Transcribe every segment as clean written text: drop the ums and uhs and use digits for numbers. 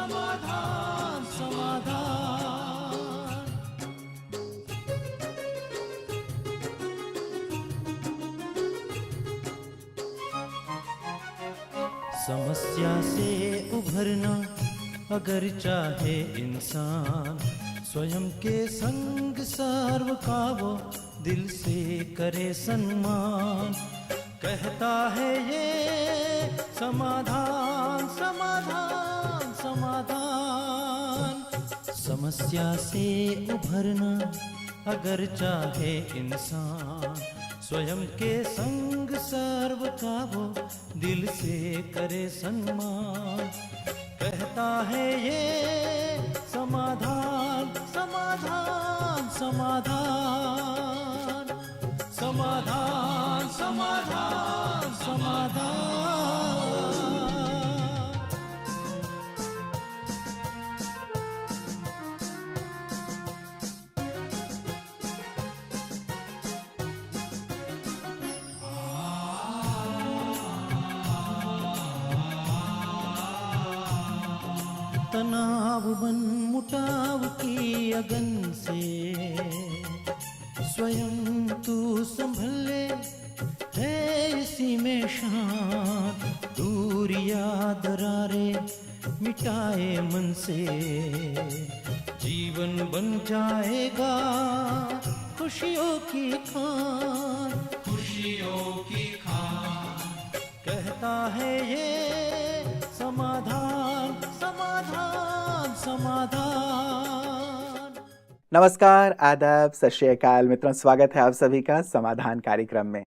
समाधान समाधान। समस्या से उभरना अगर चाहे इंसान, स्वयं के संग सर्व का वो दिल से करे सम्मान। कहता है ये समाधान समाधान समाधान। समस्या से उभरना अगर चाहे इंसान, स्वयं के संग सर्व का वो दिल से करे सम्मान। कहता है ये समाधान समाधान समाधान। समाधान समाधान समाधान। तनाव बन मुटाव की अगन से स्वयं तू संभले है इसी में शान। दूरिया दरारे मिटाए मन से, जीवन बन जाएगा खुशियों की खान। खुशियों की खान। कहता है ये समाधान समाधान समाधान। नमस्कार, आदाब, सत श्री अकाल मित्रों, स्वागत है आप सभी का समाधान कार्यक्रम में।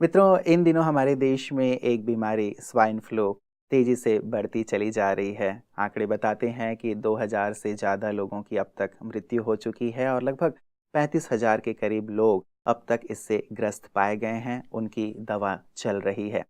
मित्रों, इन दिनों हमारे देश में एक बीमारी स्वाइन फ्लू तेजी से बढ़ती चली जा रही है। आंकड़े बताते हैं कि 2000 से ज़्यादा लोगों की अब तक मृत्यु हो चुकी है और लगभग 35,000 के करीब लोग अब तक इससे ग्रस्त पाए गए हैं। उनकी दवा चल रही है।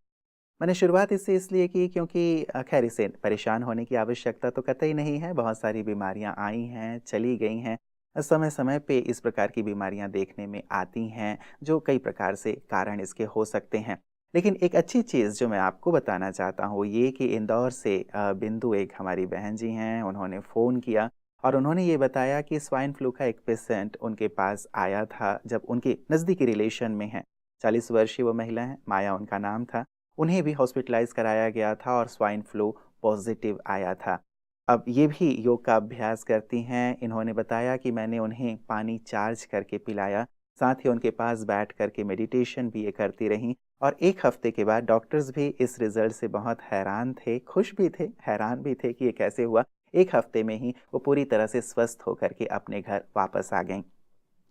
मैंने शुरुआत इससे इसलिए की क्योंकि खैर इसे परेशान होने की आवश्यकता तो कतई नहीं है। बहुत सारी बीमारियां आई हैं, चली गई हैं। समय समय पे इस प्रकार की बीमारियां देखने में आती हैं जो कई प्रकार से कारण इसके हो सकते हैं। लेकिन एक अच्छी चीज़ जो मैं आपको बताना चाहता हूँ ये कि इंदौर से बिंदु एक हमारी बहन जी हैं, उन्होंने फ़ोन किया और उन्होंने ये बताया कि स्वाइन फ्लू का एक पेशेंट उनके पास आया था जब उनके नज़दीकी रिलेशन में है। 40 वर्षीय वो महिला हैं, माया उनका नाम था। उन्हें भी हॉस्पिटलाइज कराया गया था और स्वाइन फ्लू पॉजिटिव आया था। अब ये भी योग का अभ्यास करती हैं। इन्होंने बताया कि मैंने उन्हें पानी चार्ज करके पिलाया, साथ ही उनके पास बैठ करके मेडिटेशन भी ये करती रहीं और एक हफ्ते के बाद डॉक्टर्स भी इस रिज़ल्ट से बहुत हैरान थे, खुश भी थे, हैरान भी थे कि ये कैसे हुआ। एक हफ्ते में ही वो पूरी तरह से स्वस्थ होकर के अपने घर वापस आ गईं।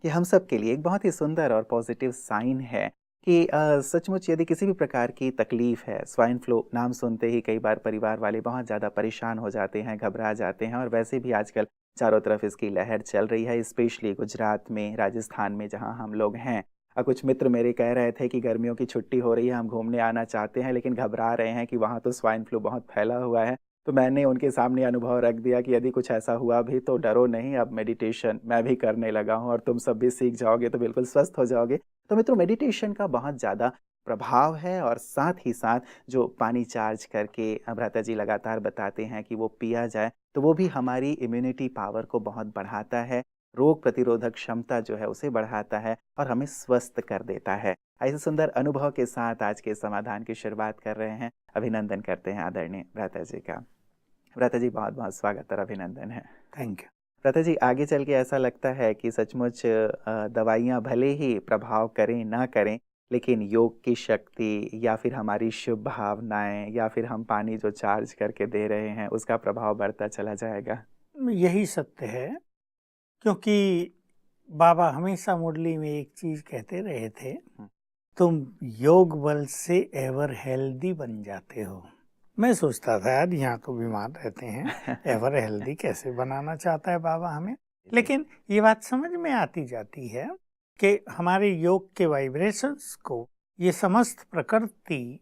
ये हम सब के लिए एक बहुत ही सुंदर और पॉजिटिव साइन है कि सचमुच यदि किसी भी प्रकार की तकलीफ़ है, स्वाइन फ्लू नाम सुनते ही कई बार परिवार वाले बहुत ज़्यादा परेशान हो जाते हैं, घबरा जाते हैं और वैसे भी आजकल चारों तरफ इसकी लहर चल रही है, स्पेशली गुजरात में, राजस्थान में जहां हम लोग हैं। कुछ मित्र मेरे कह रहे थे कि गर्मियों की छुट्टी हो रही है, हम घूमने आना चाहते हैं लेकिन घबरा रहे हैं कि वहाँ तो स्वाइन फ्लू बहुत फैला हुआ है। तो मैंने उनके सामने अनुभव रख दिया कि यदि कुछ ऐसा हुआ भी तो डरो नहीं, अब मेडिटेशन मैं भी करने लगा हूँ और तुम सब भी सीख जाओगे तो बिल्कुल स्वस्थ हो जाओगे। तो मित्रों, मेडिटेशन का बहुत ज़्यादा प्रभाव है और साथ ही साथ जो पानी चार्ज करके भ्राता जी लगातार बताते हैं कि वो पिया जाए तो वो भी हमारी इम्यूनिटी पावर को बहुत बढ़ाता है, रोग प्रतिरोधक क्षमता जो है उसे बढ़ाता है और हमें स्वस्थ कर देता है। ऐसे सुंदर अनुभव के साथ आज के समाधान की शुरुआत कर रहे हैं। अभिनंदन करते हैं आदरणीय भ्राता जी का। भ्राता जी, बहुत बहुत स्वागत और अभिनंदन है। Thank you. भ्राता जी, आगे चल के ऐसा लगता है कि सचमुच दवाइयाँ भले ही प्रभाव करें ना करें, लेकिन योग की शक्ति या फिर हमारी शुभ भावनाएं या फिर हम पानी जो चार्ज करके दे रहे हैं उसका प्रभाव बढ़ता चला जाएगा। यही सत्य है, क्योंकि बाबा हमेशा मुरली में एक चीज कहते रहे थे, तुम योग बल से एवर हेल्दी बन जाते हो। मैं सोचता था यार यहाँ तो बीमार रहते हैं, एवर हेल्दी कैसे बनाना चाहता है बाबा हमें। लेकिन ये बात समझ में आती जाती है कि हमारे योग के वाइब्रेशंस को ये समस्त प्रकृति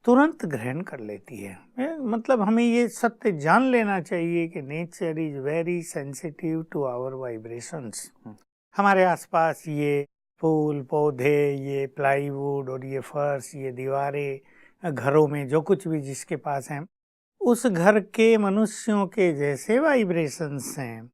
तुरंत ग्रहण कर लेती है। मतलब हमें ये सत्य जान लेना चाहिए कि nature is very sensitive to our vibrations. हमारे आसपास ये फूल पौधे, ये प्लाईवुड और ये फर्श, ये दीवारें, घरों में जो कुछ भी जिसके पास है, उस घर के मनुष्यों के जैसे वाइब्रेशंस हैं,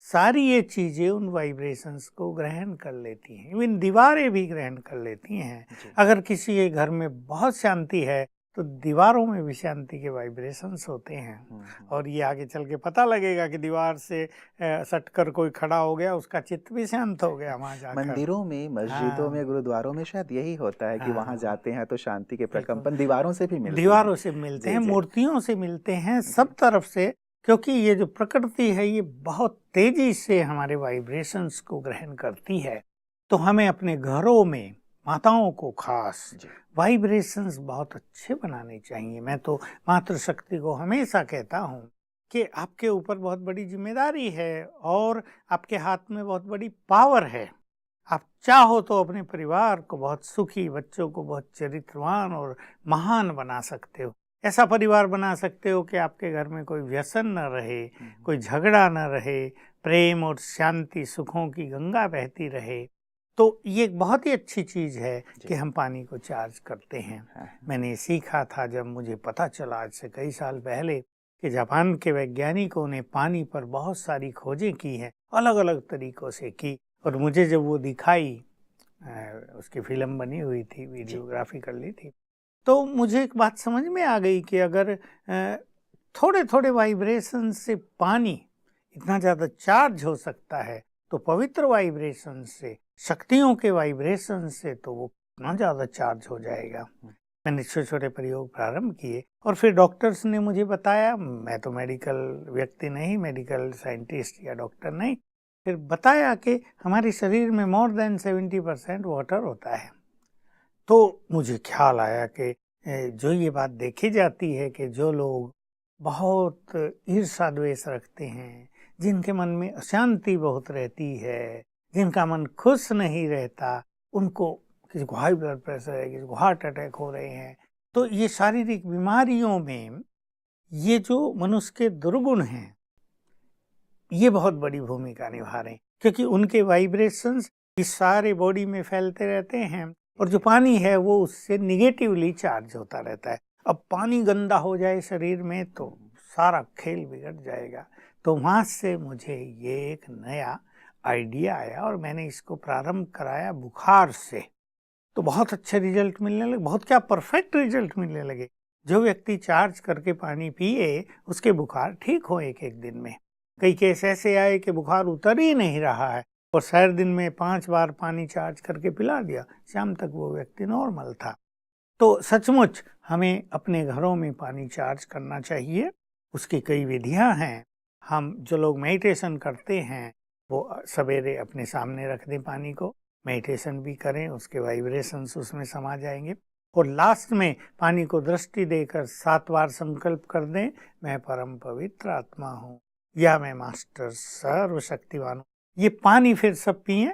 सारी ये चीजें उन वाइब्रेशंस को ग्रहण कर लेती हैं। इवन दीवारें भी ग्रहण कर लेती हैं। जी। अगर किसी के घर में बहुत शांति है तो दीवारों में भी शांति के वाइब्रेशंस होते हैं। और ये आगे चल के पता लगेगा कि दीवार से सटकर कोई खड़ा हो गया, उसका चित्त भी शांत हो गया वहां जाकर। मंदिरों में, मस्जिदों में, हाँ, गुरुद्वारों में शायद यही होता है कि वहां हाँ, जाते हैं तो शांति के बिल्कुल। प्रकंपन दीवारों से भी मिलते दीवारों हैं। से मिलते जी, हैं, जी। मूर्तियों से मिलते हैं, सब तरफ से। क्योंकि ये जो प्रकृति है ये बहुत तेजी से हमारे वाइब्रेशंस को ग्रहण करती है। तो हमें अपने घरों में, माताओं को खास, जी। वाइब्रेशंस बहुत अच्छे बनाने चाहिए। मैं तो मातृशक्ति को हमेशा कहता हूँ कि आपके ऊपर बहुत बड़ी जिम्मेदारी है और आपके हाथ में बहुत बड़ी पावर है। आप चाहो तो अपने परिवार को बहुत सुखी, बच्चों को बहुत चरित्रवान और महान बना सकते हो। ऐसा परिवार बना सकते हो कि आपके घर में कोई व्यसन न रहे, कोई झगड़ा न रहे, प्रेम और शांति, सुखों की गंगा बहती रहे। तो ये एक बहुत ही अच्छी चीज़ है जी। कि हम पानी को चार्ज करते हैं। हाँ। मैंने सीखा था जब मुझे पता चला आज से कई साल पहले कि जापान के वैज्ञानिकों ने पानी पर बहुत सारी खोजें की हैं, अलग अलग तरीकों से की। और मुझे जब वो दिखाई, उसकी फिल्म बनी हुई थी, वीडियोग्राफी कर ली थी, तो मुझे एक बात समझ में आ गई कि अगर थोड़े थोड़े वाइब्रेशन से पानी इतना ज़्यादा चार्ज हो सकता है, तो पवित्र वाइब्रेशन से, शक्तियों के वाइब्रेशन से तो वो इतना ज़्यादा चार्ज हो जाएगा। मैंने छोटे छोटे प्रयोग प्रारंभ किए और फिर डॉक्टर्स ने मुझे बताया, मैं तो मेडिकल व्यक्ति नहीं, मेडिकल साइंटिस्ट या डॉक्टर नहीं, फिर बताया कि हमारे शरीर में मोर देन 70% वाटर होता है। तो मुझे ख्याल आया कि जो ये बात देखी जाती है कि जो लोग बहुत ईर्ष्या द्वेष रखते हैं, जिनके मन में अशांति बहुत रहती है, जिनका मन खुश नहीं रहता, उनको, किसी को हाई ब्लड प्रेशर है, किसी को हार्ट अटैक हो रहे हैं, तो ये शारीरिक बीमारियों में ये जो मनुष्य के दुर्गुण हैं ये बहुत बड़ी भूमिका निभा रहे हैं। क्योंकि उनके वाइब्रेशंस इस सारे बॉडी में फैलते रहते हैं और जो पानी है वो उससे निगेटिवली चार्ज होता रहता है। अब पानी गंदा हो जाए शरीर में तो सारा खेल बिगड़ जाएगा। तो वहाँ से मुझे ये एक नया आइडिया आया और मैंने इसको प्रारंभ कराया बुखार से। तो बहुत अच्छे रिजल्ट मिलने लगे, बहुत क्या परफेक्ट रिजल्ट मिलने लगे। जो व्यक्ति चार्ज करके पानी पिए उसके बुखार ठीक हो एक एक दिन में। कई केस ऐसे आए कि बुखार उतर ही नहीं रहा है और शायद दिन में 5 बार पानी चार्ज करके पिला दिया, शाम तक वो व्यक्ति नॉर्मल था। तो सचमुच हमें अपने घरों में पानी चार्ज करना चाहिए। उसकी कई विधियां हैं। हम जो लोग मेडिटेशन करते हैं वो सवेरे अपने सामने रख दें पानी को, मेडिटेशन भी करें, उसके वाइब्रेशंस उसमें समा जाएंगे। और लास्ट में पानी को दृष्टि देकर 7 बार संकल्प कर दें, मैं परम पवित्र आत्मा हूँ या मैं मास्टर सर्वशक्तिवान हूँ। ये पानी फिर सब पिए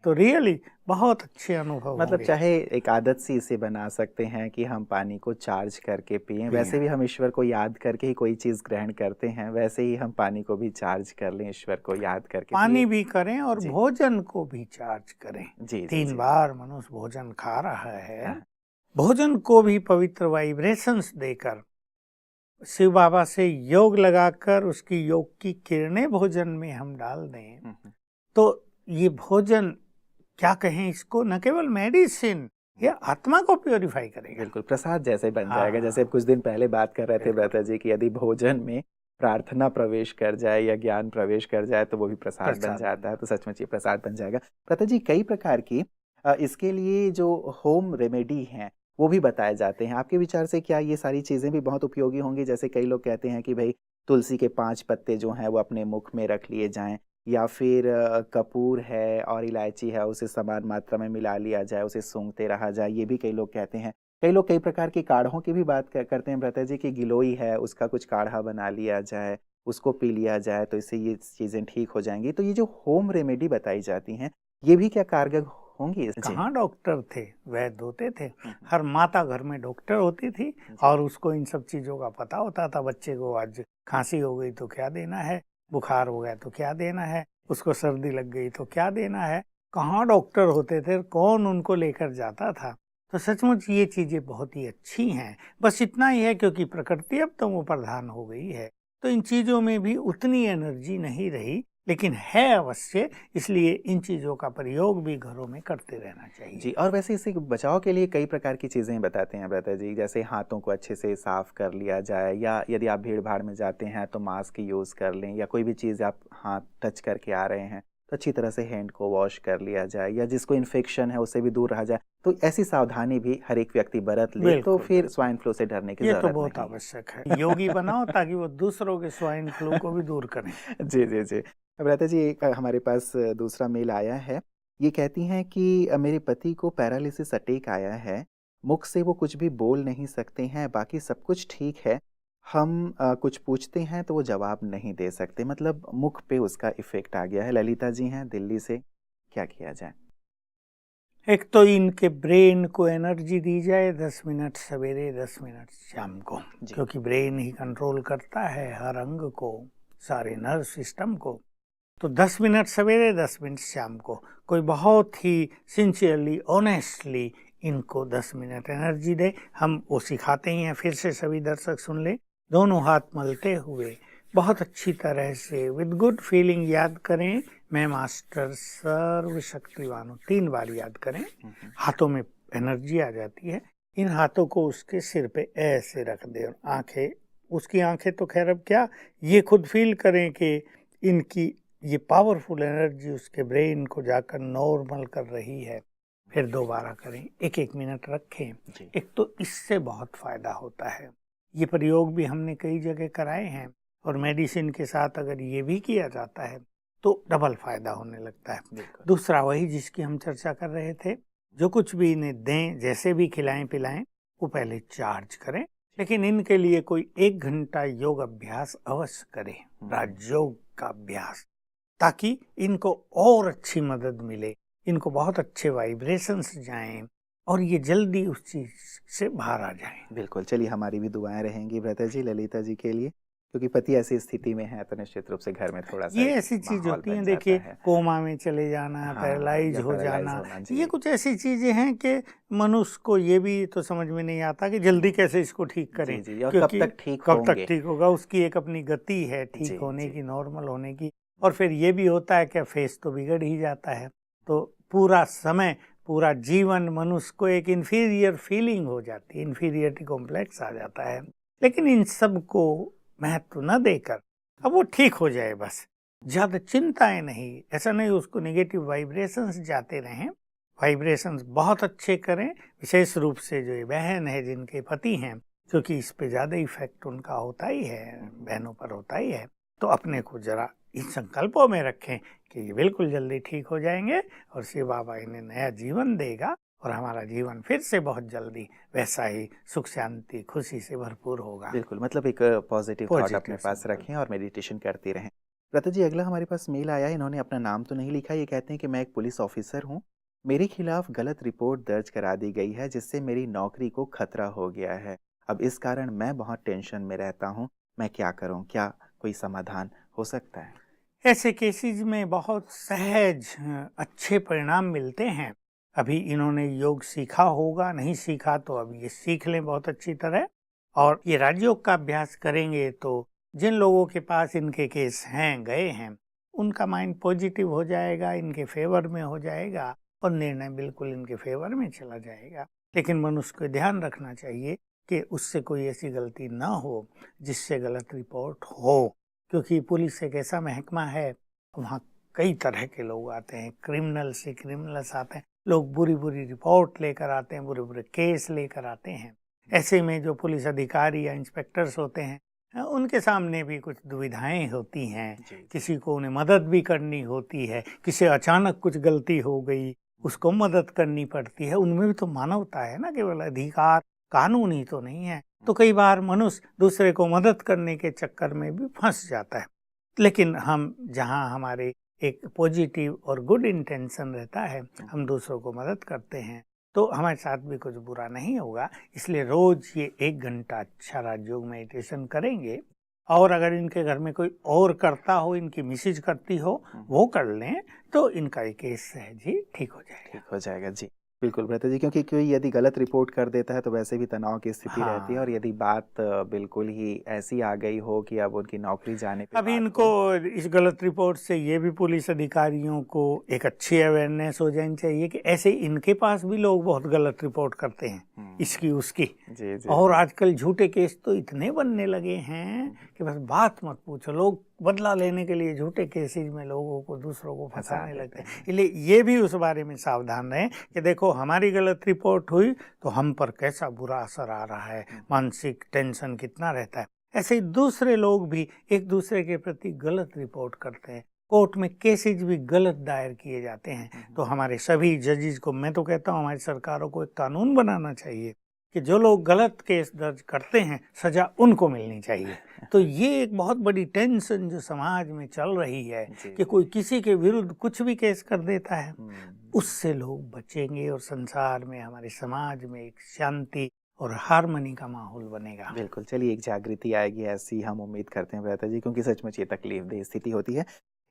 तो रियली बहुत अच्छे अनुभव मतलब होंगे। चाहे एक आदत सी इसे बना सकते हैं कि हम पानी को चार्ज करके पिएं। वैसे भी हम ईश्वर को याद करके ही कोई चीज़ ग्रहण करते हैं, वैसे ही हम पानी को भी चार्ज कर लें ईश्वर को याद करके। पानी भी करें और जी। भोजन को भी चार्ज करें। जी, जी, 3 जी। बार मनुष्य भोजन खा रहा है, हाँ। भोजन को भी पवित्र वाइब्रेशंस देकर, शिव बाबा से योग लगाकर उसकी योग की किरणें भोजन में हम डाल दें तो ये भोजन, क्या कहें इसको, न केवल मेडिसिन, ये आत्मा को प्योरीफाई करेगा। बिल्कुल प्रसाद जैसे बन हाँ। जाएगा। जैसे कुछ दिन पहले बात कर रहे थे बिल्कुल। भ्राता जी की यदि भोजन में प्रार्थना प्रवेश कर जाए या ज्ञान प्रवेश कर जाए तो वो भी प्रसाद बन प्रसाद जाता है। तो सचमुच ये प्रसाद बन जाएगा। भ्राता जी कई प्रकार की इसके लिए जो होम रेमेडी हैं वो भी बताए जाते हैं। आपके विचार से क्या ये सारी चीज़ें भी बहुत उपयोगी होंगी? जैसे कई लोग कहते हैं कि भाई तुलसी के 5 पत्ते जो हैं वो अपने मुख में रख लिए जाएं, या फिर कपूर है और इलायची है उसे समान मात्रा में मिला लिया जाए, उसे सूंघते रहा जाए, ये भी कई लोग कहते हैं। कई लोग कई प्रकार के काढ़ों की भी बात करते हैं भ्राता जी की गिलोई है उसका कुछ काढ़ा बना लिया जाए, उसको पी लिया जाए तो इससे ये चीज़ें ठीक हो जाएंगी। तो ये जो होम रेमेडी बताई जाती हैं ये भी क्या कारगर होंगी? कहाँ डॉक्टर थे, वैद्य होते थे। हर माता घर में डॉक्टर होती थी और उसको इन सब चीज़ों का पता होता था। बच्चे को आज खांसी हो गई तो क्या देना है, बुखार हो गया तो क्या देना है, उसको सर्दी लग गई तो क्या देना है। कहाँ डॉक्टर होते थे, कौन उनको लेकर जाता था। तो सचमुच ये चीज़ें बहुत ही अच्छी हैं। बस इतना ही है, क्योंकि प्रकृति अब तो वो प्रधान हो गई है, तो इन चीज़ों में भी उतनी एनर्जी नहीं रही, लेकिन है अवश्य, इसलिए इन चीज़ों का प्रयोग भी घरों में करते रहना चाहिए। जी, और वैसे इससे बचाव के लिए कई प्रकार की चीज़ें बताते हैं ब्रता जी, जैसे हाथों को अच्छे से साफ कर लिया जाए, या यदि आप भीड़-भाड़ में जाते हैं तो मास्क यूज़ कर लें, या कोई भी चीज़ आप हाथ टच करके आ रहे हैं तो अच्छी तरह से हैंड को वॉश कर लिया जाए, या जिसको इन्फेक्शन है उससे भी दूर रहा जाए। तो ऐसी सावधानी भी हर एक व्यक्ति बरत ले, तो बिल्कुल, फिर स्वाइन फ्लू से डरने की ये ज़रूरत तो बहुत नहीं। आवश्यक है। योगी बनाओ ताकि वो दूसरों के स्वाइन फ्लू को भी दूर करें। जी, जी, जी। ब्रता जी, एक हमारे पास दूसरा मेल आया है। ये कहती हैं कि मेरे पति को पैरालिसिस अटैक आया है। मुख से वो कुछ भी बोल नहीं सकते हैं, बाकी सब कुछ ठीक है। हम कुछ पूछते हैं तो वो जवाब नहीं दे सकते, मतलब मुख पे उसका इफ़ेक्ट आ गया है। ललिता जी हैं दिल्ली से, क्या किया जाए? एक तो इनके ब्रेन को एनर्जी दी जाए, 10 मिनट सवेरे 10 मिनट शाम को, जी। क्योंकि ब्रेन ही कंट्रोल करता है हर अंग को, सारे नर्व सिस्टम को। तो 10 मिनट सवेरे 10 मिनट शाम को कोई बहुत ही सिंसियरली ऑनेस्टली इनको 10 मिनट एनर्जी दे। हम वो सिखाते ही हैं, फिर से सभी दर्शक सुन ले। दोनों हाथ मलते हुए बहुत अच्छी तरह से विद गुड फीलिंग याद करें, मैं मास्टर सर्वशक्तिवान हूँ, 3 बार याद करें। हाथों में एनर्जी आ जाती है। इन हाथों को उसके सिर पे ऐसे रख दे, और आंखें, उसकी आंखें तो खैर अब क्या, ये खुद फील करें कि इनकी ये पावरफुल एनर्जी उसके ब्रेन को जाकर नॉर्मल कर रही है। फिर दोबारा करें, 1-1 मिनट रखें। जी। एक तो इससे बहुत फायदा होता है। ये प्रयोग भी हमने कई जगह कराए हैं, और मेडिसिन के साथ अगर ये भी किया जाता है तो डबल फायदा होने लगता है। बिल्कुल। दूसरा वही जिसकी हम चर्चा कर रहे थे, जो कुछ भी इन्हें दें, जैसे भी खिलाएं पिलाएं, वो पहले चार्ज करें, लेकिन इनके लिए कोई 1 घंटा योग अभ्यास अवश्य करें, राजयोग का अभ्यास, ताकि इनको और अच्छी मदद मिले, इनको बहुत अच्छे वाइब्रेशंस जाएं, और ये जल्दी उस चीज से बाहर आ जाएं। बिल्कुल, चलिए हमारी भी दुआएँ रहेंगी ब्रता जी ललिता जी के लिए, क्योंकि पति ऐसी स्थिति में है तो निश्चित रूप से घर में थोड़ा-सा ये एक ऐसी चीज माहौल होती है, बन देखिए, जाता है। कोमा में चले जाना, हाँ, पैरालाइज या हो पैरालाइज़ जाना, होना, ये जी। कुछ ऐसी चीजें हैं कि मनुष्य को ये भी तो समझ में नहीं आता कि जल्दी कैसे इसको ठीक करें, जी, जी, और कब क्योंकि तक ठीक कब तक होंगे? ठीक होगा, उसकी एक अपनी गति है ठीक जी, होने जी। की, नॉर्मल होने की। और फिर ये भी होता है कि फेस तो बिगड़ ही जाता है, तो पूरा समय, पूरा जीवन मनुष्य को एक इन्फीरियर फीलिंग हो जाती है, इन्फीरियरिटी कॉम्प्लेक्स आ जाता है। लेकिन इन सब को महत्व न देकर अब वो ठीक हो जाए, बस ज्यादा चिंताएं नहीं, ऐसा नहीं उसको नेगेटिव वाइब्रेशंस जाते रहें, वाइब्रेशंस बहुत अच्छे करें। विशेष रूप से जो ये बहन है जिनके पति हैं, क्योंकि इस पे ज्यादा इफेक्ट उनका होता ही है, बहनों पर होता ही है, तो अपने को जरा इन संकल्पों में रखें कि ये बिल्कुल जल्दी ठीक हो जाएंगे, और शिव बाबा इन्हें नया जीवन देगा, और हमारा जीवन फिर से बहुत जल्दी वैसा ही सुख शांति खुशी से भरपूर होगा। बिल्कुल, मतलब एक पॉजिटिव थॉट अपने पास रखें और मेडिटेशन करते रहें। ब्रता जी, अगला हमारे पास मेल आया है, इन्होंने अपना नाम तो नहीं लिखा। ये कहते हैं कि मैं एक पुलिस ऑफिसर हूँ, मेरे खिलाफ गलत रिपोर्ट दर्ज करा दी गई है, जिससे मेरी नौकरी को खतरा हो गया है। अब इस कारण मैं बहुत टेंशन में रहता हूँ, मैं क्या करूँ? क्या कोई समाधान हो सकता है? ऐसे केसेस में बहुत सहज अच्छे परिणाम मिलते हैं। अभी इन्होंने योग सीखा होगा, नहीं सीखा तो अब ये सीख लें बहुत अच्छी तरह, और ये राजयोग का अभ्यास करेंगे तो जिन लोगों के पास इनके केस हैं, गए हैं, उनका माइंड पॉजिटिव हो जाएगा, इनके फेवर में हो जाएगा, और निर्णय बिल्कुल इनके फेवर में चला जाएगा। लेकिन मनुष्य को ध्यान रखना चाहिए कि उससे कोई ऐसी गलती ना हो जिससे गलत रिपोर्ट हो, क्योंकि पुलिस एक ऐसा महकमा है, वहाँ कई तरह के लोग आते हैं, क्रिमिनल से क्रिमिनल्स आते हैं, लोग बुरी बुरी रिपोर्ट लेकर आते हैं, बुरे बुरे केस लेकर आते हैं। ऐसे में जो पुलिस अधिकारी या इंस्पेक्टर्स होते हैं, उनके सामने भी कुछ दुविधाएं होती हैं, किसी को उन्हें मदद भी करनी होती है, किसी अचानक कुछ गलती हो गई उसको मदद करनी पड़ती है, उनमें भी तो मानवता है ना, केवल अधिकार कानून ही तो नहीं है। तो कई बार मनुष्य दूसरे को मदद करने के चक्कर में भी फंस जाता है। लेकिन हम जहाँ हमारे एक पॉजिटिव और गुड इंटेंशन रहता है, हम दूसरों को मदद करते हैं, तो हमारे साथ भी कुछ बुरा नहीं होगा। इसलिए रोज ये 1 घंटा अच्छा राजयोग मेडिटेशन करेंगे, और अगर इनके घर में कोई और करता हो, इनकी मिसेज करती हो, वो कर लें, तो इनका ये केस सहज ही ठीक हो जाएगा। ठीक हो जाएगा जी। बिल्कुल भ्राता जी, क्योंकि कोई यदि गलत रिपोर्ट कर देता है तो वैसे भी तनाव की स्थिति रहती है, और हाँ, यदि बात बिल्कुल ही ऐसी आ गई हो कि अब उनकी नौकरी जाने पे अभी बात इनको हो। इस गलत रिपोर्ट से ये भी पुलिस अधिकारियों को एक अच्छी अवेयरनेस हो जानी चाहिए कि ऐसे इनके पास भी लोग बहुत गलत रिपोर्ट करते हैं, इसकी उसकी। जी जी और जी। आजकल झूठे केस तो इतने बनने लगे हैं कि बस बात मत पूछो। लोग बदला लेने के लिए झूठे केसेज में लोगों को, दूसरों को फंसा फंसाने देते लगते हैं। हैं। इसलिए ये भी उस बारे में सावधान रहें कि देखो हमारी गलत रिपोर्ट हुई तो हम पर कैसा बुरा असर आ रहा है, मानसिक टेंशन कितना रहता है। ऐसे ही दूसरे लोग भी एक दूसरे के प्रति गलत रिपोर्ट करते हैं, कोर्ट में केसेज भी गलत दायर किए जाते हैं। तो हमारे सभी जजेस को, मैं तो कहता हूँ हमारी सरकारों को एक कानून बनाना चाहिए कि जो लोग गलत केस दर्ज करते हैं सजा उनको मिलनी चाहिए। तो ये एक बहुत बड़ी टेंशन जो समाज में चल रही है जी कि कोई किसी के विरुद्ध कुछ भी केस कर देता है, हम्म, उससे लोग बचेंगे और संसार में, हमारे समाज में एक शांति और हार्मनी का माहौल बनेगा। बिल्कुल। चलिए, एक जागृति आएगी, ऐसी हम उम्मीद करते हैं भ्राता जी, क्योंकि सचमुच ये तकलीफदेह स्थिति होती है।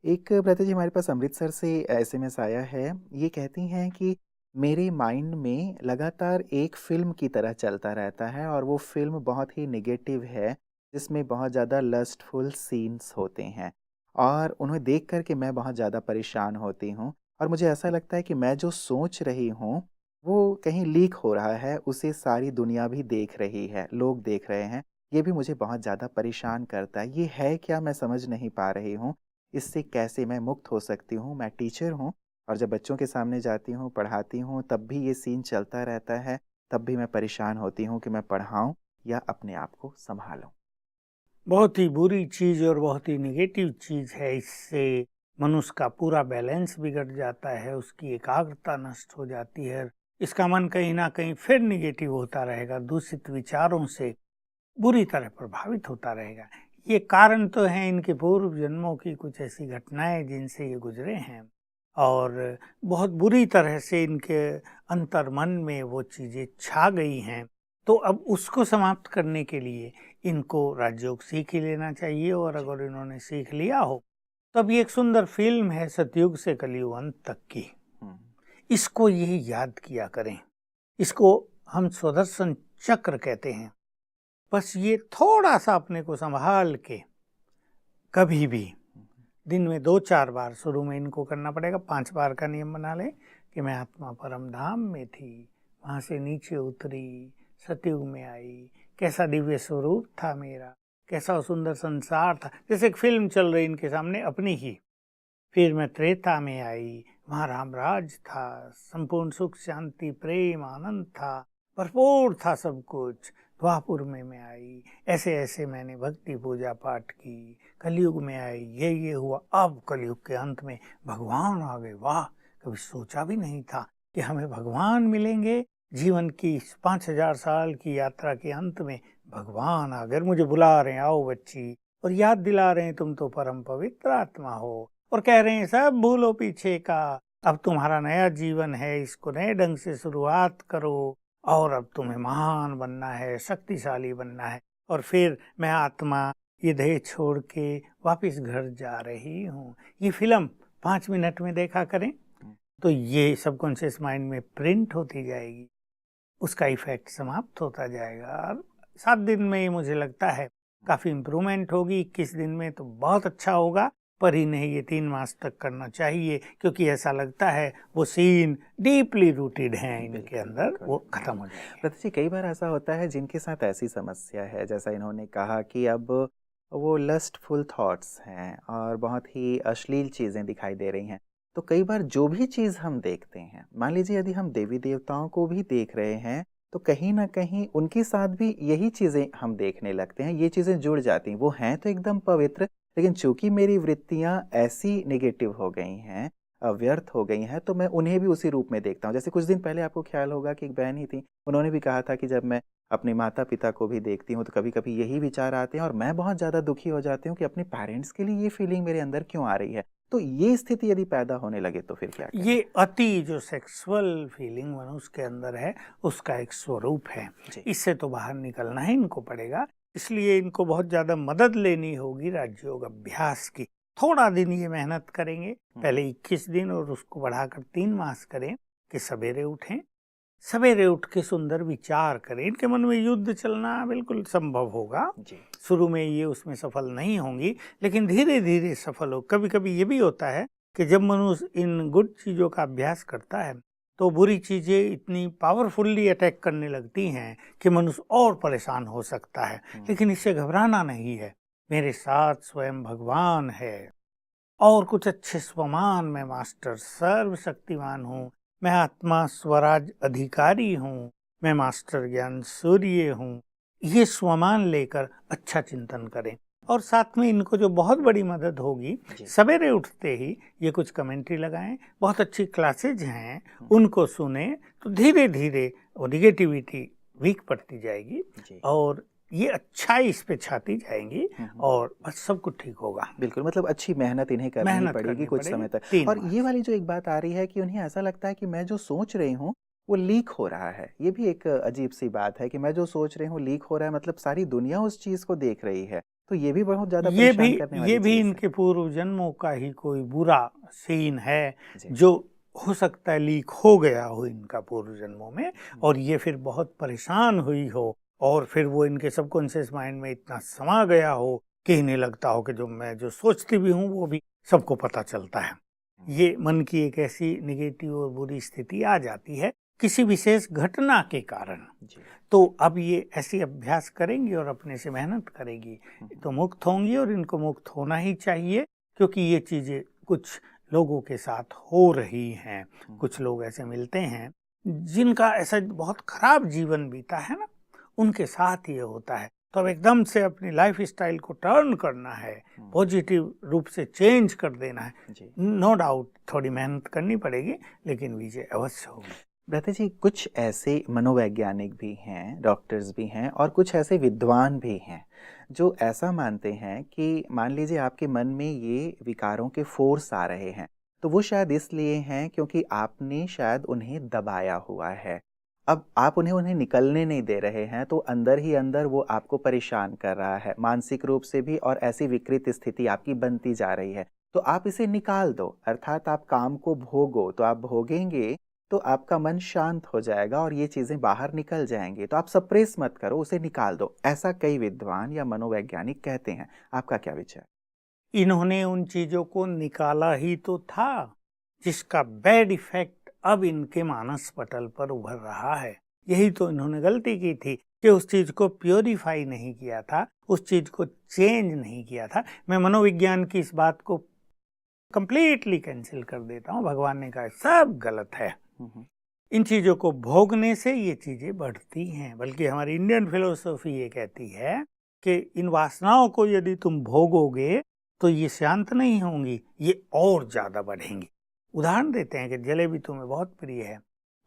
एक भ्राता जी हमारे पास अमृतसर से एसएमएस आया है। ये कहती हैं कि मेरे माइंड में लगातार एक फ़िल्म की तरह चलता रहता है, और वो फ़िल्म बहुत ही नेगेटिव है, जिसमें बहुत ज़्यादा लस्टफुल सीन्स होते हैं, और उन्हें देख कर के मैं बहुत ज़्यादा परेशान होती हूँ, और मुझे ऐसा लगता है कि मैं जो सोच रही हूँ, वो कहीं लीक हो रहा है, उसे सारी दुनिया भी देख रही है, लोग देख रहे हैं। ये भी मुझे बहुत ज़्यादा परेशान करता है। ये है क्या, मैं समझ नहीं पा रही हूँ। इससे कैसे मैं मुक्त हो सकती हूँ? मैं टीचर हूँ, और जब बच्चों के सामने जाती हूँ, पढ़ाती हूँ, तब भी ये सीन चलता रहता है। तब भी मैं परेशान होती हूँ कि मैं पढ़ाऊँ या अपने आप को सँभालूँ। बहुत ही बुरी चीज़ और बहुत ही नेगेटिव चीज़ है। इससे मनुष्य का पूरा बैलेंस बिगड़ जाता है, उसकी एकाग्रता नष्ट हो जाती है। इसका मन कहीं ना कहीं फिर निगेटिव होता रहेगा, दूषित विचारों से बुरी तरह प्रभावित होता रहेगा। ये कारण तो हैं इनके पूर्व जन्मों की कुछ ऐसी घटनाएं जिनसे ये गुजरे हैं, और बहुत बुरी तरह से इनके अंतर्मन में वो चीज़ें छा गई हैं। तो अब उसको समाप्त करने के लिए इनको राजयोग सीख ही लेना चाहिए, और अगर इन्होंने सीख लिया हो तो अब ये एक सुंदर फिल्म है सतयुग से कलयुग अंत तक की, हुँ, इसको ये याद किया करें। इसको हम सुदर्शन चक्र कहते हैं। बस ये थोड़ा सा अपने को संभाल के कभी भी दिन में 2-4 बार, शुरू में इनको करना पड़ेगा, 5 बार का नियम बना लें कि मैं आत्मा परम धाम में थी, वहाँ से नीचे उतरी, सतयुग में आई, कैसा दिव्य स्वरूप था मेरा, कैसा सुंदर संसार था। जैसे एक फिल्म चल रही इनके सामने अपनी ही। फिर मैं त्रेता में आई, वहाँ रामराज था, संपूर्ण सुख शांति प्रेम आनंद था, भरपूर था सब कुछ। द्वापुर में मैं आई, ऐसे ऐसे मैंने भक्ति पूजा पाठ की। कलयुग में आई, ये हुआ। अब कलयुग के अंत में भगवान आ गए। वाह, कभी सोचा भी नहीं था कि हमें भगवान मिलेंगे। जीवन की इस 5000 साल की यात्रा के अंत में भगवान आ गए, मुझे बुला रहे हैं, आओ बच्ची, और याद दिला रहे हैं तुम तो परम पवित्र आत्मा हो, और कह रहे हैं सब भूलो पीछे का, अब तुम्हारा नया जीवन है, इसको नए ढंग से शुरुआत करो, और अब तुम्हें महान बनना है, शक्तिशाली बनना है। और फिर मैं आत्मा ये देह छोड़ के वापस घर जा रही हूँ। ये फिल्म 5 मिनट में देखा करें तो ये सबकॉन्शियस माइंड में प्रिंट होती जाएगी, उसका इफेक्ट समाप्त होता जाएगा, और 7 दिन में मुझे लगता है काफ़ी इम्प्रूवमेंट होगी। 21 दिन में तो बहुत अच्छा होगा, पर ही नहीं, ये 3 मास तक करना चाहिए, क्योंकि ऐसा लगता है वो सीन डीपली रूटेड हैं इनके बिल्कुल, अंदर, बिल्कुल। वो खत्म हो जाएंगे। भ्राता जी, कई बार ऐसा होता है जिनके साथ ऐसी समस्या है, जैसा इन्होंने कहा कि अब वो लस्टफुल थॉट्स हैं और बहुत ही अश्लील चीज़ें दिखाई दे रही हैं। तो कई बार जो भी चीज़ हम देखते हैं, मान लीजिए यदि हम देवी-देवताओं को भी देख रहे हैं, तो कहीं न कहीं उनके साथ भी यही चीज़ें हम देखने लगते हैं, ये चीज़ें जुड़ जाती हैं। वो हैं तो एकदम पवित्र, लेकिन चूँकि मेरी वृत्तियाँ ऐसी नेगेटिव हो गई हैं, व्यर्थ हो गई हैं, तो मैं उन्हें भी उसी रूप में देखता हूँ। जैसे कुछ दिन पहले आपको ख़्याल होगा कि एक बहन ही थी, उन्होंने भी कहा था कि जब मैं अपने माता-पिता को भी देखती हूँ, तो कभी-कभी यही विचार आते हैं और मैं बहुत ज़्यादा दुखी हो जाती हूँ कि अपने पेरेंट्स के लिए ये फीलिंग मेरे अंदर क्यों आ रही है। तो ये स्थिति यदि पैदा होने लगे तो फिर क्या करें? ये अति जो सेक्सुअल फीलिंग मनुष्य के अंदर है, उसका एक स्वरूप है। जी। इससे तो बाहर निकलना ही इनको पड़ेगा। इसलिए इनको बहुत ज़्यादा मदद लेनी होगी राजयोग अभ्यास की। थोड़ा दिन ये मेहनत करेंगे, पहले 21 दिन और उसको बढ़ाकर 3 मास करें कि सवेरे उठें, सवेरे उठ के सुंदर विचार करें। इनके मन में युद्ध चलना बिल्कुल संभव होगा, जी। शुरू में ये उसमें सफल नहीं होंगी, लेकिन धीरे धीरे सफल हो। कभी कभी ये भी होता है कि जब मनुष्य इन गुड चीज़ों का अभ्यास करता है तो बुरी चीज़ें इतनी पावरफुल्ली अटैक करने लगती हैं कि मनुष्य और परेशान हो सकता है। लेकिन इससे घबराना नहीं है, मेरे साथ स्वयं भगवान है और कुछ अच्छे स्वमान में मास्टर सर्वशक्तिमान हूँ, मैं आत्मा स्वराज अधिकारी हूँ, मैं मास्टर ज्ञान सूर्य हूँ। ये स्वमान लेकर अच्छा चिंतन करें। और साथ में इनको जो बहुत बड़ी मदद होगी, सवेरे उठते ही ये कुछ कमेंट्री लगाएं, बहुत अच्छी क्लासेज हैं उनको सुने, तो धीरे धीरे वो निगेटिविटी वीक पड़ती जाएगी और ये अच्छाई इस पे छाती जाएंगी और बस सब कुछ ठीक होगा। बिल्कुल, मतलब अच्छी मेहनत इन्हें करनी पड़ेगी कुछ समय तक। और ये वाली जो एक बात आ रही है कि उन्हें ऐसा लगता है कि मैं जो सोच रही हूँ वो लीक हो रहा है, ये भी एक अजीब सी बात है कि मैं जो सोच रही हूँ लीक हो रहा है, मतलब सारी दुनिया उस चीज को देख रही है, तो ये भी बहुत ज्यादा परेशान करने वाली ये भी चीज इनके पूर्व जन्मों का ही कोई बुरा सीन है जो हो सकता है लीक हो गया हो इनका पूर्व जन्मों में, और ये फिर बहुत परेशान हुई हो और फिर वो इनके सबकॉन्शियस माइंड में इतना समा गया हो कि इन्हें लगता हो कि जो मैं जो सोचती भी हूँ वो भी सबको पता चलता है। ये मन की एक ऐसी निगेटिव और बुरी स्थिति आ जाती है किसी विशेष घटना के कारण। तो अब ये ऐसी अभ्यास करेंगी और अपने से मेहनत करेगी तो मुक्त होंगी, और इनको मुक्त होना ही चाहिए क्योंकि ये चीज़ें कुछ लोगों के साथ हो रही हैं। कुछ लोग ऐसे मिलते हैं जिनका ऐसा बहुत खराब जीवन बीता है ना, उनके साथ ये होता है। तो अब एकदम से अपनी लाइफ स्टाइल को टर्न करना है, पॉजिटिव रूप से चेंज कर देना है। नो डाउट थोड़ी मेहनत करनी पड़ेगी लेकिन विजय अवश्य होगी। भ्राता जी, कुछ ऐसे मनोवैज्ञानिक भी हैं, डॉक्टर्स भी हैं और कुछ ऐसे विद्वान भी हैं जो ऐसा मानते हैं कि मान लीजिए आपके मन में ये विकारों के फोर्स आ रहे हैं तो वो शायद इसलिए हैं क्योंकि आपने शायद उन्हें दबाया हुआ है। अब आप उन्हें निकलने नहीं दे रहे हैं तो अंदर ही अंदर वो आपको परेशान कर रहा है, मानसिक रूप से भी, और ऐसी विकृत स्थिति आपकी बनती जा रही है। तो आप इसे निकाल दो, अर्थात आप काम को भोगो, तो आप भोगेंगे तो आपका मन शांत हो जाएगा और ये चीजें बाहर निकल जाएंगी। तो आप सप्रेस मत करो, उसे निकाल दो, ऐसा कई विद्वान या मनोवैज्ञानिक कहते हैं। आपका क्या विचार? इन्होंने उन चीजों को निकाला ही तो था जिसका बैड इफेक्ट अब इनके मानस पटल पर उभर रहा है। यही तो इन्होंने गलती की थी कि उस चीज को प्योरीफाई नहीं किया था, उस चीज को चेंज नहीं किया था। मैं मनोविज्ञान की इस बात को कंप्लीटली कैंसिल कर देता हूँ। भगवान ने कहा सब गलत है। इन चीजों को भोगने से ये चीजें बढ़ती हैं, बल्कि हमारी इंडियन फिलोसॉफी ये कहती है कि इन वासनाओं को यदि तुम भोगोगे तो ये शांत नहीं होंगी, ये और ज्यादा बढ़ेंगी। उदाहरण देते हैं कि जलेबी तुम्हें बहुत प्रिय है,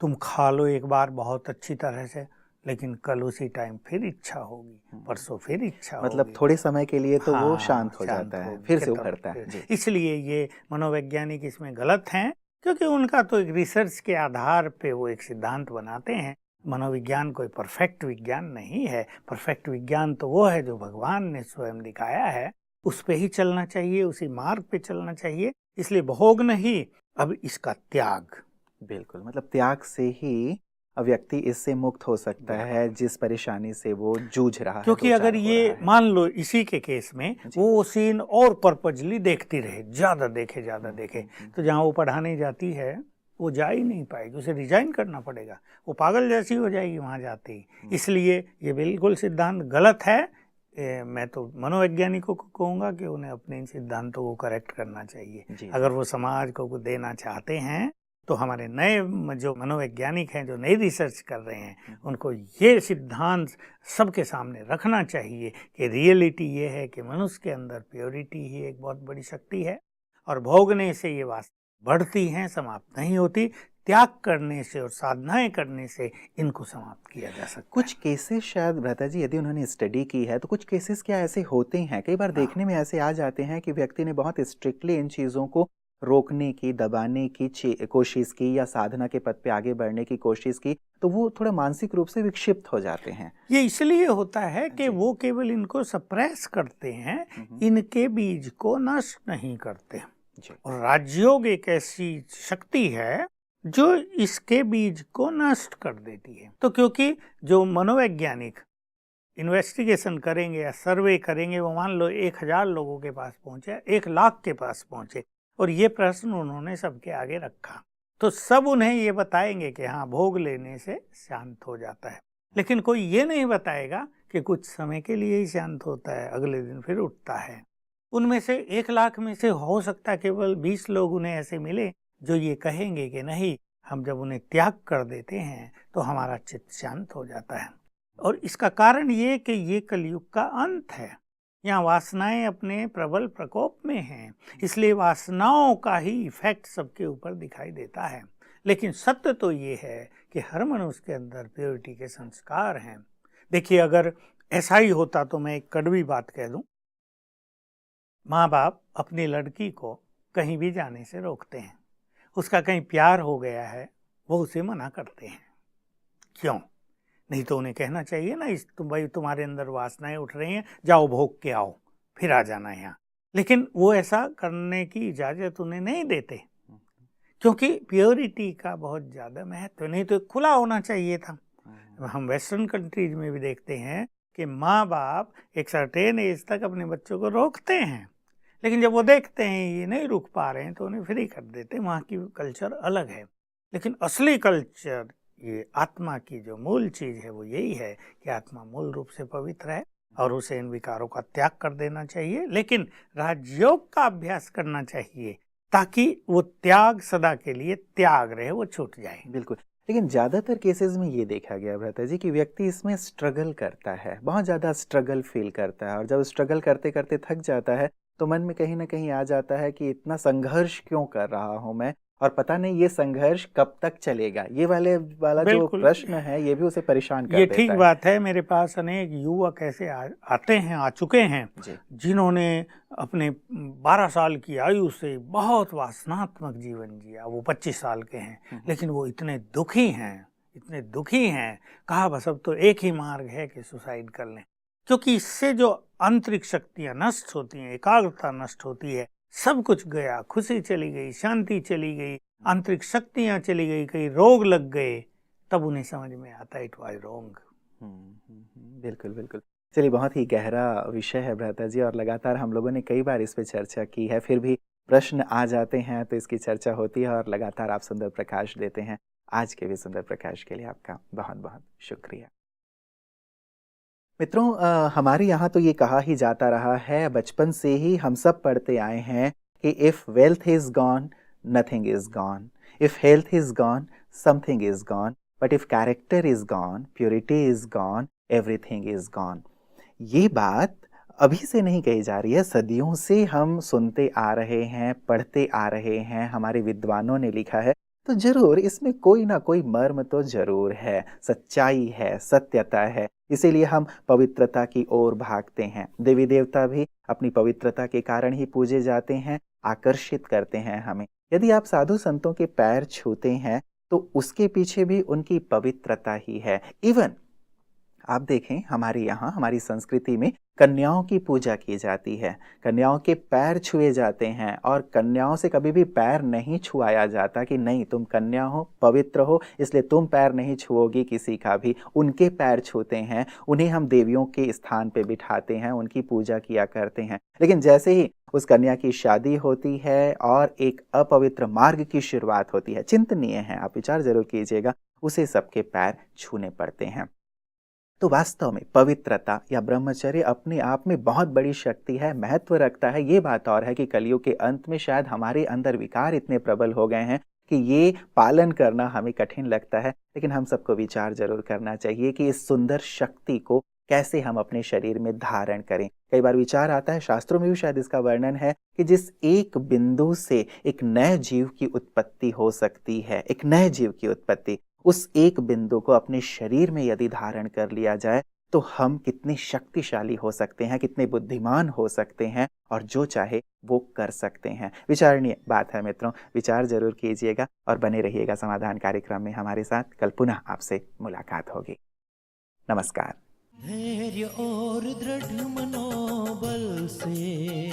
तुम खा लो एक बार बहुत अच्छी तरह से, लेकिन कल उसी टाइम फिर इच्छा होगी, परसों फिर इच्छा मतलब होगी। थोड़े समय के लिए तो वो शांत हो जाता है, फिर से उभरता है। इसलिए ये मनोवैज्ञानिक इसमें गलत हैं क्योंकि उनका तो एक रिसर्च के आधार पे वो एक सिद्धांत बनाते हैं। मनोविज्ञान कोई परफेक्ट विज्ञान नहीं है। परफेक्ट विज्ञान तो वो है जो भगवान ने स्वयं दिखाया है, उस पे ही चलना चाहिए, उसी मार्ग पे चलना चाहिए। इसलिए भोग नहीं, अब इसका त्याग। बिल्कुल, मतलब त्याग से ही व्यक्ति इससे मुक्त हो सकता है जिस परेशानी से वो जूझ रहा है। क्योंकि अगर ये मान लो इसी के केस में वो सीन और पर्पजली देखती रहे, ज्यादा देखे, तो जहाँ वो पढ़ाने जाती है वो जा ही नहीं पाएगी, उसे रिजाइन करना पड़ेगा, वो पागल जैसी हो जाएगी वहाँ जाते ही। इसलिए ये बिल्कुल सिद्धांत गलत है। मैं तो मनोवैज्ञानिकों को कहूँगा कि उन्हें अपने इन सिद्धांतों को करेक्ट करना चाहिए। अगर वो समाज को कुछ देना चाहते हैं तो हमारे नए जो मनोवैज्ञानिक हैं, जो नई रिसर्च कर रहे हैं, उनको ये सिद्धांत सबके सामने रखना चाहिए कि रियलिटी ये है कि मनुष्य के अंदर प्योरिटी ही एक बहुत बड़ी शक्ति है और भोगने से ये वास्तव बढ़ती हैं, समाप्त नहीं होती। त्याग करने से और साधनाएं करने से इनको समाप्त किया जा सकता है। कुछ केसेस शायद भ्राता जी, यदि उन्होंने स्टडी की है तो कुछ केसेस क्या ऐसे होते हैं, कई बार देखने में ऐसे आ जाते हैं कि व्यक्ति ने बहुत स्ट्रिक्टली इन चीज़ों को रोकने की, दबाने की कोशिश की या साधना के पथ पे आगे बढ़ने की कोशिश की, तो वो थोड़ा मानसिक रूप से विक्षिप्त हो जाते हैं। ये इसलिए होता है कि वो केवल इनको सप्रेस करते हैं, इनके बीज को नष्ट नहीं करते। और राजयोग एक ऐसी शक्ति है जो इसके बीज को नष्ट कर देती है। तो क्योंकि जो मनोवैज्ञानिक इन्वेस्टिगेशन करेंगे या सर्वे करेंगे, वो मान लो 1000 लोगों के पास पहुंचे, 1 लाख के पास पहुंचे, और ये प्रश्न उन्होंने सबके आगे रखा, तो सब उन्हें ये बताएंगे कि हाँ, भोग लेने से शांत हो जाता है। लेकिन कोई ये नहीं बताएगा कि कुछ समय के लिए ही शांत होता है, अगले दिन फिर उठता है। उनमें से 1 लाख में से हो सकता है केवल 20 लोग उन्हें ऐसे मिले जो ये कहेंगे कि नहीं, हम जब उन्हें त्याग कर देते हैं तो हमारा चित्त शांत हो जाता है। और इसका कारण ये कि ये कलयुग का अंत है। यहाँ वासनाएं अपने प्रबल प्रकोप में हैं, इसलिए वासनाओं का ही इफेक्ट सबके ऊपर दिखाई देता है। लेकिन सत्य तो ये है कि हर मनुष्य के अंदर प्योरिटी के संस्कार हैं। देखिए, अगर ऐसा ही होता तो मैं एक कड़वी बात कह दूं, माँ बाप अपनी लड़की को कहीं भी जाने से रोकते हैं। उसका कहीं प्यार हो गया है, वो उसे मना करते हैं। क्यों? नहीं तो उन्हें कहना चाहिए ना, भाई तुम्हारे अंदर वासनाएं उठ रही हैं, जाओ भोग के आओ, फिर आ जाना यहाँ। लेकिन वो ऐसा करने की इजाज़त उन्हें नहीं देते, क्योंकि प्योरिटी का बहुत ज़्यादा महत्व। नहीं तो खुला होना चाहिए था। हम वेस्टर्न कंट्रीज में भी देखते हैं कि माँ बाप एक सर्टेन एज तक अपने बच्चों को रोकते हैं, लेकिन जब वो देखते हैं ये नहीं रुक पा रहे हैं तो उन्हें फ्री कर देते हैं। वहाँ की कल्चर अलग है। लेकिन असली कल्चर, ये आत्मा की जो मूल चीज़ है, वो यही है कि आत्मा मूल रूप से पवित्र है और उसे इन विकारों का त्याग कर देना चाहिए। लेकिन राजयोग का अभ्यास करना चाहिए ताकि वो त्याग सदा के लिए त्याग रहे, वो छूट जाए। बिल्कुल। लेकिन ज़्यादातर केसेस में ये देखा गया भ्राता जी कि व्यक्ति इसमें स्ट्रगल करता है, बहुत ज़्यादा स्ट्रगल फील करता है, और जब स्ट्रगल करते करते थक जाता है तो मन में कहीं ना कहीं आ जाता है कि इतना संघर्ष क्यों कर रहा हूँ मैं, और पता नहीं ये संघर्ष कब तक चलेगा। ये वाला जो प्रश्न है ये भी उसे परेशान कर ये देता ठीक है। बात है। मेरे पास अनेक युवक ऐसे आते हैं, आ चुके हैं, जिन्होंने अपने 12 साल की आयु से बहुत वासनात्मक जीवन जिया। वो 25 साल के हैं, लेकिन वो इतने दुखी हैं, कहा बस अब तो एक ही मार्ग है कि सुसाइड कर लें। क्योंकि इससे जो आंतरिक शक्तियाँ नष्ट होती हैं, एकाग्रता नष्ट होती है, सब कुछ गया, खुशी चली गई, शांति चली गई, आंतरिक शक्तियाँ चली गई, कई रोग लग गए, तब उन्हें समझ में आता है इट वाज रॉन्ग। बिल्कुल बिल्कुल। चलिए, बहुत ही गहरा विषय है भ्राता जी, और लगातार हम लोगों ने कई बार इस पे चर्चा की है, फिर भी प्रश्न आ जाते हैं तो इसकी चर्चा होती है, और लगातार आप सुंदर प्रकाश देते हैं। आज के भी सुंदर प्रकाश के लिए आपका बहुत बहुत शुक्रिया। मित्रों, हमारे यहाँ तो ये कहा ही जाता रहा है, बचपन से ही हम सब पढ़ते आए हैं कि if wealth is gone, nothing is gone, if health is gone, something is gone, but if character is gone, purity is gone, everything is gone. ये बात अभी से नहीं कही जा रही है, सदियों से हम सुनते आ रहे हैं, पढ़ते आ रहे हैं, हमारे विद्वानों ने लिखा है। तो जरूर इसमें कोई ना कोई मर्म तो जरूर है, सच्चाई है, सत्यता है। इसीलिए हम पवित्रता की ओर भागते हैं। देवी देवता भी अपनी पवित्रता के कारण ही पूजे जाते हैं, आकर्षित करते हैं हमें। यदि आप साधु संतों के पैर छूते हैं तो उसके पीछे भी उनकी पवित्रता ही है। इवन आप देखें, हमारे यहाँ, हमारी संस्कृति में कन्याओं की पूजा की जाती है, कन्याओं के पैर छुए जाते हैं, और कन्याओं से कभी भी पैर नहीं छुआया जाता कि नहीं तुम कन्या हो, पवित्र हो, इसलिए तुम पैर नहीं छुओगी किसी का भी। उनके पैर छूते हैं, उन्हें हम देवियों के स्थान पे बिठाते हैं, उनकी पूजा किया करते हैं। लेकिन जैसे ही उस कन्या की शादी होती है और एक अपवित्र मार्ग की शुरुआत होती है, चिंतनीय है, आप विचार जरूर कीजिएगा, उसे सबके पैर छूने पड़ते हैं। तो वास्तव में पवित्रता या ब्रह्मचर्य अपने आप में बहुत बड़ी शक्ति है, महत्व रखता है। ये बात और है कि कलयुग के अंत में शायद हमारे अंदर विकार इतने प्रबल हो गए हैं कि ये पालन करना हमें कठिन लगता है। लेकिन हम सबको विचार जरूर करना चाहिए कि इस सुंदर शक्ति को कैसे हम अपने शरीर में धारण करें। कई बार विचार आता है, शास्त्रों में भी शायद इसका वर्णन है, कि जिस एक बिंदु से एक नए जीव की उत्पत्ति हो सकती है, एक नए जीव की उत्पत्ति, उस एक बिंदु को अपने शरीर में यदि धारण कर लिया जाए तो हम कितने शक्तिशाली हो सकते हैं, कितने बुद्धिमान हो सकते हैं, और जो चाहे वो कर सकते हैं। विचारणीय बात है मित्रों, विचार जरूर कीजिएगा और बने रहिएगा समाधान कार्यक्रम में हमारे साथ। कल पुनः आपसे मुलाकात होगी। नमस्कार। धैर्य और दृढ़ मनोबल से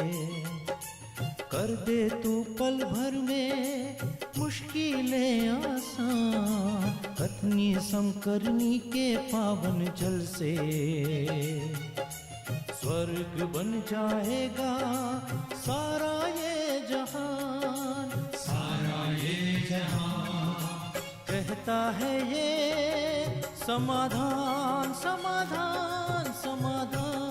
कर दे तू पल भर में मुश्किलें आसान, कथनी समकरनी के पावन जल से स्वर्ग बन जाएगा सारा ये जहान, सारा ये जहान। कहता है ये समाधान समाधान समाधान।